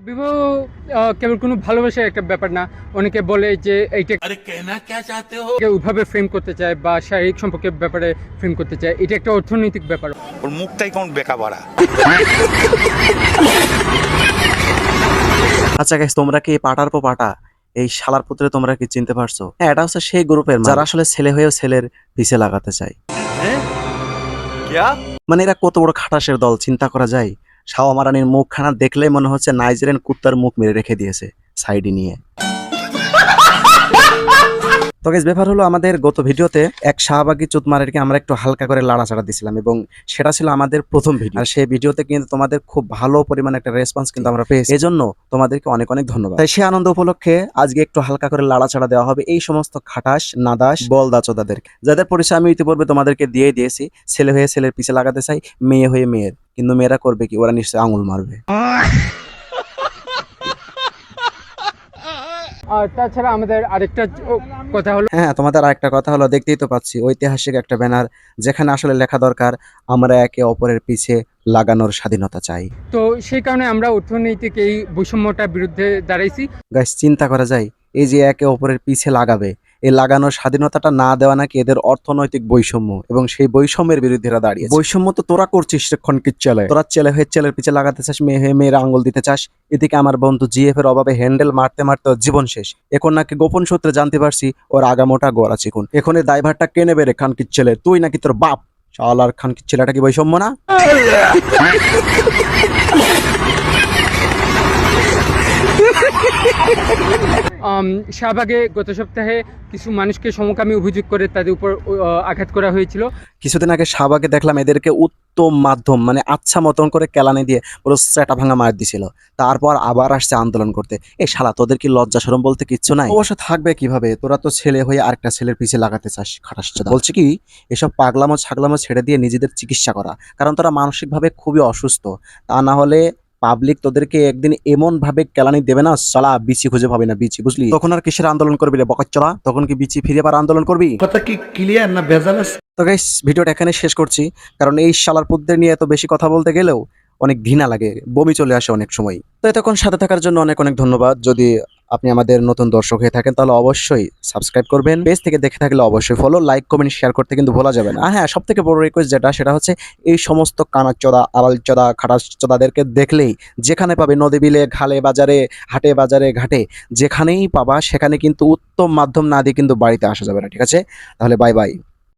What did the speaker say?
বিবাহ কেবল কোনো ভালোবাসার একটা ব্যাপার না। অনেকে বলে যে এইটা ওইভাবে ফ্রেম করতে চায় বা শারীরিক সম্পর্কের ব্যাপারে ফ্রেম করতে চায়, এটা একটা অর্থনৈতিক ব্যাপার। ওর মুখটাই কেমন বেকা ভরা। আচ্ছা গাইস, তোমরা কি পাটার পো পাটা এই শালার পুত্রে তোমরা কি চিনতে পারছো? হ্যাঁ, এটা হচ্ছে সেই গ্রুপের যারা আসলে ছেলে হয়েও ছেলের পিছে লাগাতে চায়। মানে এরা কত বড় খাটাসের দল চিন্তা করা যায়। শাওয়া মারানির মুখখানা দেখলেই মনে হচ্ছে নাইজেরিয়ান কুত্তার মুখ মেরে রেখে দিয়েছে সাইডে নিয়ে। তো গাইস, ব্যাপার হলো আমাদের গত ভিডিওতে এক শাহবাগী চুতমারেরকে আমরা একটু হালকা করে লাড়াচাড়া দিছিলাম এবং সেটা ছিল আমাদের প্রথম ভিডিও। আর সেই ভিডিওতে কিন্তু তোমাদের খুব ভালো পরিমাণে একটা রেসপন্স কিন্তু আমরা পেয়েছি, এজন্য তোমাদেরকে অনেক অনেক ধন্যবাদ। তাই সেই আনন্দ উপলক্ষে আজকে একটু হালকা করে লাড়াচাড়া দেওয়া হবে এই সমস্ত খাটাস নাদাস বলদাচোদাদেরকে, যাদের পরিচয় আমি ইতিপূর্বে তোমাদেরকে দিয়ে দিয়েছি। ছেলে হয়ে ছেলের পিছে লাগাতে চাই, মেয়ে হয়ে মেয়ের, কিন্তু মেয়েরা করবে কি? ওরা নিশ্চয়ই আঙুল মারবে। আর তাছাড়া আমাদের আরেকটা কথা হলো, হ্যাঁ, তোমাদের আরেকটা কথা হলো, দেখতেই তো পাচ্ছি ঐতিহাসিক একটা ব্যানার, যেখানে আসলে লেখা দরকার আমরা একে অপরের পিছে লাগানোর স্বাধীনতা চাই। তো সেই কারণে আমরা অর্থনৈতিক এই বৈষম্যটার বিরুদ্ধে দাঁড়াইছি। গাইস, চিন্তা করা যায়, এই যে একে অপরের পিছে লাগাবে, এই লাগানোর স্বাধীনতাটা না দেওয়া নাকি এদের অর্থনৈতিক বৈষম্য, এবং সেই বৈষম্যের বিরুদ্ধে এরা দাঁড়িয়ে। বৈষম্য তো তোরা করছিস ক্ষণকির ছেলে, তোরা ছেলে হয়ে ছেলের পিছে লাগাতে চাস, মেয়ে হয়ে মেয়ের আঙ্গুল দিতে চাস। এদিকে আমার বন্ধু জিএফ এর অভাবে হ্যান্ডেল মারতে মারতে ওর জীবন শেষ। এখন নাকি গোপন সূত্রে জানতে পারছি ওর আগামোটা গোড়া চিকুন। এখন এই দায়ভারটা কে নেবে রে খানকির ছেলে? তুই নাকি তোর বাপ? শালার খানকির ছেলেটা কি বৈষম্য না? শাহবাগে গত সপ্তাহে কিছু মানুষকে সমকামী অভিযোগ করে তাদের উপর আঘাত করা হয়েছিল। কিছুদিন আগে শাহবাগে দেখলাম এদেরকে উত্তম মাধ্যম মানে আচ্ছা মতন করে কেলানি দিয়ে পুরো সেটা ভাঙা মার দিছিল। তারপর আবার আসছে আন্দোলন করতে। এই শালা, তোদের কি লজ্জা শরম বলতে কিচ্ছু নাই? অবশ্য থাকবে কিভাবে, তোরা তো ছেলে হয়ে আরেকটা ছেলের পিছে লাগাতে চাস। খাটাসচোদা। বলছি কি, এসব পাগলামো ছাগলামো ছেড়ে দিয়ে নিজেদের চিকিৎসা করা, কারণ তোরা মানসিকভাবে খুবই অসুস্থ। তা না হলে পাবলিক তোদেরকে একদিন এমন ভাবে কেলানি দেবে না, সালা বিচি খুঁজে পাবি না বিচি, বুঝলি? তখন আর কিসের আন্দোলন করবি রে বকাচ্চোদা? তখন কি বিচি ফিরে পার আন্দোলন করবি? কথা কি ক্লিয়ার না ভেজাল আছে? তো গাইস, ভিডিওটা এখানে শেষ করছি, কারণ এই শালার পুতদের নিয়ে এত বেশি কথা বলতে গেলেও অনেক ঘৃণা লাগে, বমি চলে আসে অনেক সময়। তো এতক্ষণ সাথে থাকার জন্য অনেক অনেক ধন্যবাদ। যদি আপনি আমাদের নতুন দর্শক হয়ে থাকেন তাহলে অবশ্যই সাবস্ক্রাইব করবেন। পেজ থেকে দেখে থাকলে অবশ্যই ফলো, লাইক, কমেন্ট, শেয়ার করতে কিন্তু ভোলা যাবে না। আর হ্যাঁ, সব থেকে বড় রিকোয়েস্ট যেটা, সেটা হচ্ছে এই সমস্ত কানাচোদা আবালচোদা খাটাসচোদাদেরকে দেখলেই যেখানে পাবে, নদী বিলে, খালে বাজারে, হাটে বাজারে ঘাটে, যেখানেই পাবা সেখানে কিন্তু উত্তম মাধ্যম না দিয়ে কিন্তু বাড়িতে আসা যাবে না, ঠিক আছে? তাহলে বাই বাই।